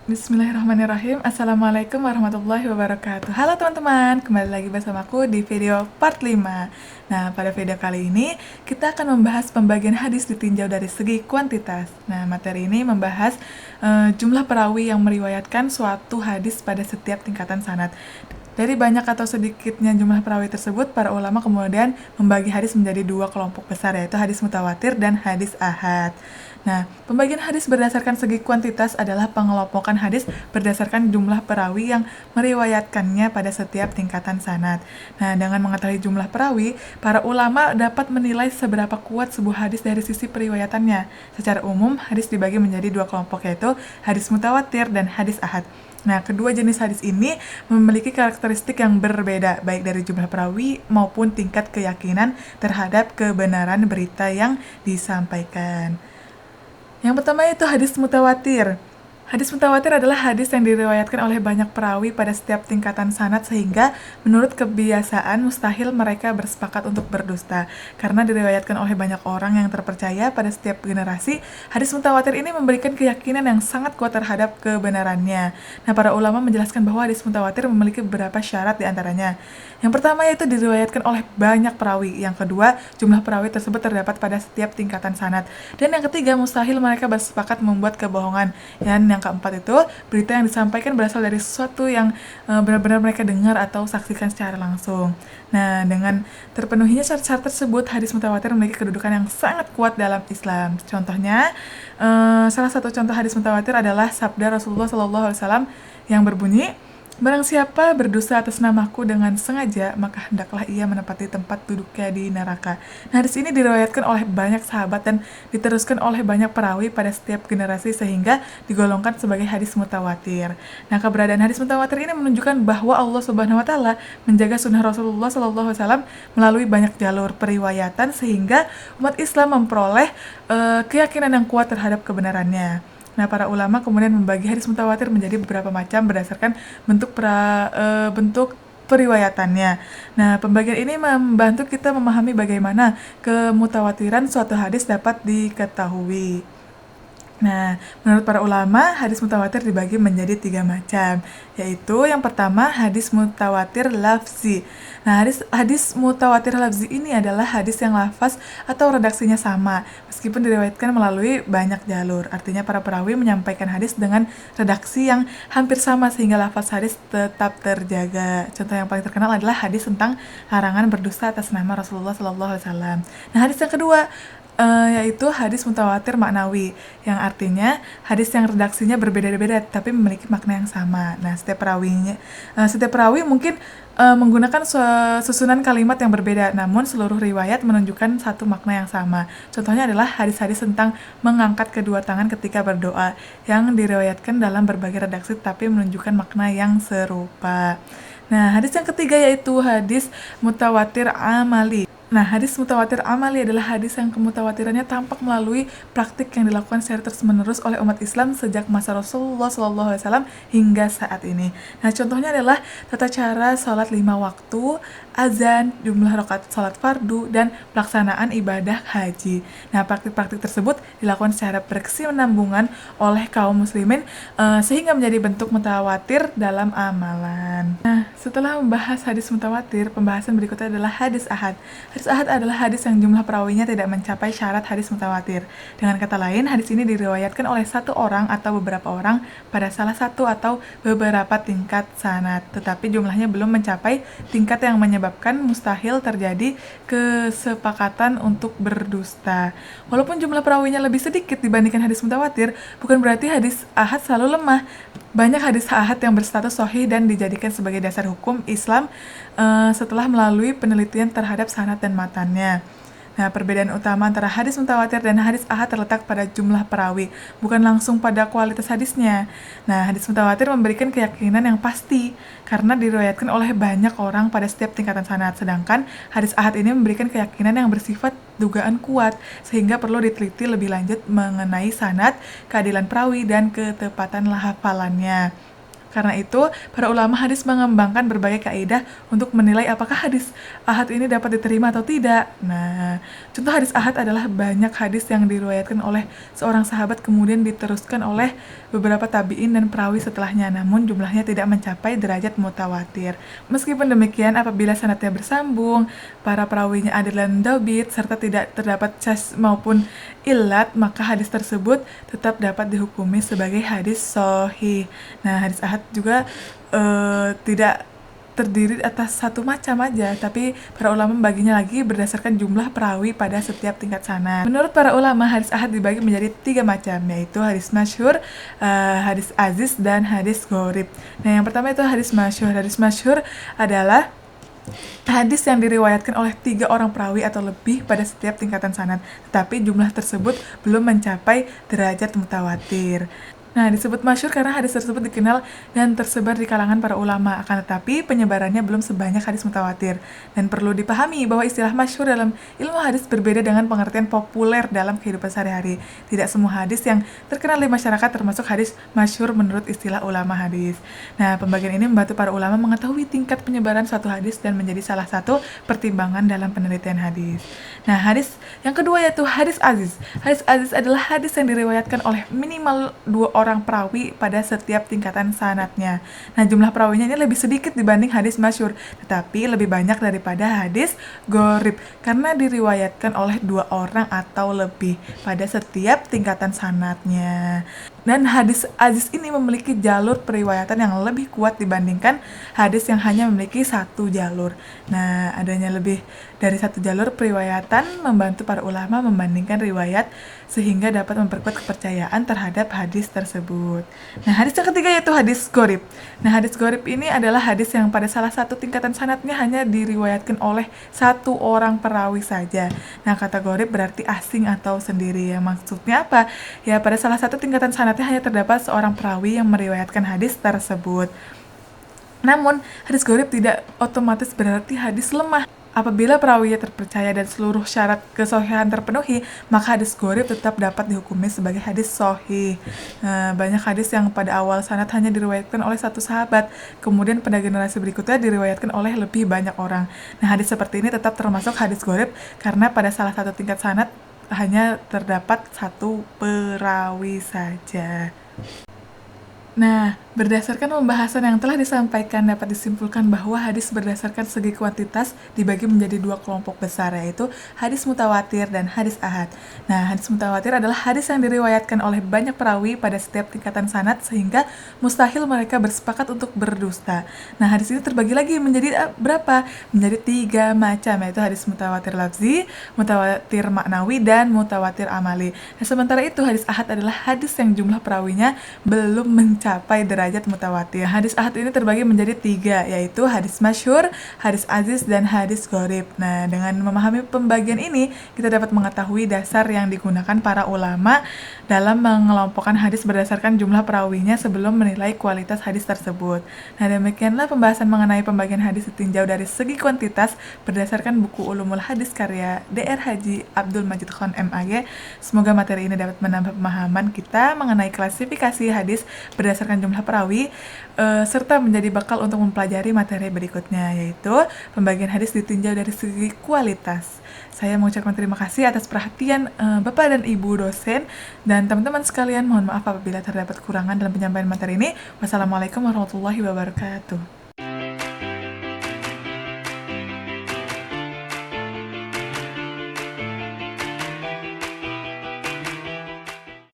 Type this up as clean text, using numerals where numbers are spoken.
Bismillahirrahmanirrahim. Assalamualaikum warahmatullahi wabarakatuh. Halo teman-teman, kembali lagi bersama aku di video part 5. Nah, pada video kali ini kita akan membahas pembagian hadis ditinjau dari segi kuantitas. Nah, materi ini membahas jumlah perawi yang meriwayatkan suatu hadis pada setiap tingkatan sanad. Dari banyak atau sedikitnya jumlah perawi tersebut, para ulama kemudian membagi hadis menjadi dua kelompok besar, yaitu hadis mutawatir dan hadis ahad. Nah, pembagian hadis berdasarkan segi kuantitas adalah pengelompokan hadis berdasarkan jumlah perawi yang meriwayatkannya pada setiap tingkatan sanad. Nah, dengan mengetahui jumlah perawi, para ulama dapat menilai seberapa kuat sebuah hadis dari sisi periwayatannya. Secara umum, hadis dibagi menjadi dua kelompok, yaitu hadis mutawatir dan hadis ahad. Nah, kedua jenis hadis ini memiliki karakteristik yang berbeda, baik dari jumlah perawi maupun tingkat keyakinan terhadap kebenaran berita yang disampaikan. Yang pertama itu hadis mutawatir. Hadis mutawatir adalah hadis yang diriwayatkan oleh banyak perawi pada setiap tingkatan sanad sehingga menurut kebiasaan mustahil mereka bersepakat untuk berdusta. Karena diriwayatkan oleh banyak orang yang terpercaya pada setiap generasi, hadis mutawatir ini memberikan keyakinan yang sangat kuat terhadap kebenarannya. Nah, para ulama menjelaskan bahwa hadis mutawatir memiliki beberapa syarat diantaranya. Yang pertama yaitu diriwayatkan oleh banyak perawi. Yang kedua, jumlah perawi tersebut terdapat pada setiap tingkatan sanad. Dan yang ketiga, mustahil mereka bersepakat membuat kebohongan. Dan yang keempat itu, berita yang disampaikan berasal dari sesuatu yang benar-benar mereka dengar atau saksikan secara langsung. Nah, dengan terpenuhinya syarat-syarat tersebut, hadis mutawatir memiliki kedudukan yang sangat kuat dalam Islam. Contohnya, salah satu contoh hadis mutawatir adalah sabda Rasulullah SAW yang berbunyi, "Barang siapa berdusta atas namaku dengan sengaja, maka hendaklah ia menempati tempat duduknya di neraka." Nah, hadis ini diriwayatkan oleh banyak sahabat dan diteruskan oleh banyak perawi pada setiap generasi sehingga digolongkan sebagai hadis mutawatir. Nah, keberadaan hadis mutawatir ini menunjukkan bahwa Allah Subhanahu wa taala menjaga sunnah Rasulullah SAW melalui banyak jalur periwayatan sehingga umat Islam memperoleh keyakinan yang kuat terhadap kebenarannya. Nah, para ulama kemudian membagi hadis mutawatir menjadi beberapa macam berdasarkan bentuk periwayatannya. Nah, pembagian ini membantu kita memahami bagaimana kemutawatiran suatu hadis dapat diketahui. Nah, menurut para ulama, hadis mutawatir dibagi menjadi 3 macam, yaitu yang pertama hadis mutawatir lafzi. Nah, hadis mutawatir lafzi ini adalah hadis yang lafaz atau redaksinya sama, meskipun diriwayatkan melalui banyak jalur. Artinya para perawi menyampaikan hadis dengan redaksi yang hampir sama sehingga lafaz hadis tetap terjaga. Contoh yang paling terkenal adalah hadis tentang larangan berdusta atas nama Rasulullah SAW. Nah, hadis yang kedua yaitu hadis mutawatir maknawi, yang artinya hadis yang redaksinya berbeda-beda tapi memiliki makna yang sama. Nah, setiap perawi mungkin menggunakan susunan kalimat yang berbeda, namun seluruh riwayat menunjukkan satu makna yang sama. Contohnya adalah hadis-hadis tentang mengangkat kedua tangan ketika berdoa, yang diriwayatkan dalam berbagai redaksi tapi menunjukkan makna yang serupa. Nah, hadis yang ketiga yaitu hadis mutawatir amali. Nah, hadis mutawatir amali adalah hadis yang kemutawatirannya tampak melalui praktik yang dilakukan secara terus-menerus oleh umat Islam sejak masa Rasulullah SAW hingga saat ini. Nah, contohnya adalah tata cara sholat 5 waktu, azan, jumlah rakaat sholat fardu, dan pelaksanaan ibadah haji. Nah, praktik-praktik tersebut dilakukan secara berkesinambungan oleh kaum muslimin sehingga menjadi bentuk mutawatir dalam amalan. Nah, setelah membahas hadis mutawatir, pembahasan berikutnya adalah hadis ahad. Hadis ahad adalah hadis yang jumlah perawinya tidak mencapai syarat hadis mutawatir. Dengan kata lain, hadis ini diriwayatkan oleh satu orang atau beberapa orang pada salah satu atau beberapa tingkat sanad, tetapi jumlahnya belum mencapai tingkat yang menyebabkan mustahil terjadi kesepakatan untuk berdusta. Walaupun jumlah perawinya lebih sedikit dibandingkan hadis mutawatir, bukan berarti hadis ahad selalu lemah. Banyak hadis ahad yang berstatus sahih dan dijadikan sebagai dasar hukum Islam setelah melalui penelitian terhadap sanad dan matannya. Nah, perbedaan utama antara hadis mutawatir dan hadis ahad terletak pada jumlah perawi, bukan langsung pada kualitas hadisnya. Nah, hadis mutawatir memberikan keyakinan yang pasti karena diriwayatkan oleh banyak orang pada setiap tingkatan sanad, sedangkan hadis ahad ini memberikan keyakinan yang bersifat dugaan kuat, sehingga perlu diteliti lebih lanjut mengenai sanad, keadilan perawi, dan ketepatan hafalannya. Karena itu, para ulama hadis mengembangkan berbagai kaidah untuk menilai apakah hadis ahad ini dapat diterima atau tidak. Nah, contoh hadis ahad adalah banyak hadis yang diriwayatkan oleh seorang sahabat kemudian diteruskan oleh beberapa tabi'in dan perawi setelahnya, namun jumlahnya tidak mencapai derajat mutawatir. Meskipun demikian, apabila sanadnya bersambung, para perawinya adil dan dabit, serta tidak terdapat cas maupun ilat, maka hadis tersebut tetap dapat dihukumi sebagai hadis sahih. Nah, hadis ahad juga tidak terdiri atas satu macam aja, tapi para ulama membaginya lagi berdasarkan jumlah perawi pada setiap tingkat sanad. Menurut para ulama, hadis ahad dibagi menjadi 3 macam, yaitu hadis masyhur, hadis aziz, dan hadis gharib. Nah, yang pertama itu hadis masyhur. Hadis masyhur adalah hadis yang diriwayatkan oleh 3 orang perawi atau lebih pada setiap tingkatan sanad, tetapi jumlah tersebut belum mencapai derajat mutawatir. Nah, disebut masyhur karena hadis tersebut dikenal dan tersebar di kalangan para ulama, akan tetapi penyebarannya belum sebanyak hadis mutawatir. Dan perlu dipahami bahwa istilah masyhur dalam ilmu hadis berbeda dengan pengertian populer dalam kehidupan sehari-hari. Tidak semua hadis yang terkenal di masyarakat termasuk hadis masyhur menurut istilah ulama hadis. Nah, pembagian ini membantu para ulama mengetahui tingkat penyebaran suatu hadis dan menjadi salah satu pertimbangan dalam penelitian hadis. Nah, hadis yang kedua yaitu hadis aziz. Hadis aziz adalah hadis yang diriwayatkan oleh minimal 2 orang perawi pada setiap tingkatan sanadnya. Nah, jumlah perawinya ini lebih sedikit dibanding hadis masyhur, tetapi lebih banyak daripada hadis gharib karena diriwayatkan oleh 2 orang atau lebih pada setiap tingkatan sanadnya. Dan hadis aziz ini memiliki jalur periwayatan yang lebih kuat dibandingkan hadis yang hanya memiliki 1 jalur. Nah, adanya lebih dari 1 jalur periwayatan membantu para ulama membandingkan riwayat sehingga dapat memperkuat kepercayaan terhadap hadis tersebut. Nah, hadis yang ketiga yaitu hadis gharib. Nah, hadis gharib ini adalah hadis yang pada salah satu tingkatan sanadnya hanya diriwayatkan oleh 1 orang perawi saja. Nah, kata gharib berarti asing atau sendiri. Yang maksudnya apa? Ya, pada salah satu tingkatan sanadnya hanya terdapat seorang perawi yang meriwayatkan hadis tersebut. Namun, hadis gharib tidak otomatis berarti hadis lemah. Apabila perawinya terpercaya dan seluruh syarat kesohihan terpenuhi, maka hadis gharib tetap dapat dihukumi sebagai hadis sahih. Banyak hadis yang pada awal sanad hanya diriwayatkan oleh 1 sahabat, kemudian pada generasi berikutnya diriwayatkan oleh lebih banyak orang. Nah, hadis seperti ini tetap termasuk hadis gharib karena pada salah satu tingkat sanad hanya terdapat 1 perawi saja. Nah, berdasarkan pembahasan yang telah disampaikan dapat disimpulkan bahwa hadis berdasarkan segi kuantitas dibagi menjadi 2 kelompok besar, yaitu hadis mutawatir dan hadis ahad. Nah, hadis mutawatir adalah hadis yang diriwayatkan oleh banyak perawi pada setiap tingkatan sanad sehingga mustahil mereka bersepakat untuk berdusta. Nah, hadis ini terbagi lagi menjadi berapa? Menjadi 3 macam, yaitu hadis mutawatir lafzi, mutawatir maknawi, dan mutawatir amali. Nah, sementara itu hadis ahad adalah hadis yang jumlah perawinya belum mencapai derajat mutawatir. Hadis ahad ini terbagi menjadi 3, yaitu hadis masyhur, hadis aziz, dan hadis gharib. Nah, dengan memahami pembagian ini, kita dapat mengetahui dasar yang digunakan para ulama dalam mengelompokkan hadis berdasarkan jumlah perawinya sebelum menilai kualitas hadis tersebut. Nah, demikianlah pembahasan mengenai pembagian hadis ditinjau dari segi kuantitas berdasarkan buku Ulumul Hadis karya Dr. Haji Abdul Majid Khan MAG. Semoga materi ini dapat menambah pemahaman kita mengenai klasifikasi hadis berdasarkan jumlah perawi, serta menjadi bekal untuk mempelajari materi berikutnya, yaitu pembagian hadis ditinjau dari segi kualitas. Saya mengucapkan terima kasih atas perhatian Bapak dan Ibu dosen dan teman-teman sekalian. Mohon maaf apabila terdapat kekurangan dalam penyampaian materi ini. Wassalamualaikum warahmatullahi wabarakatuh.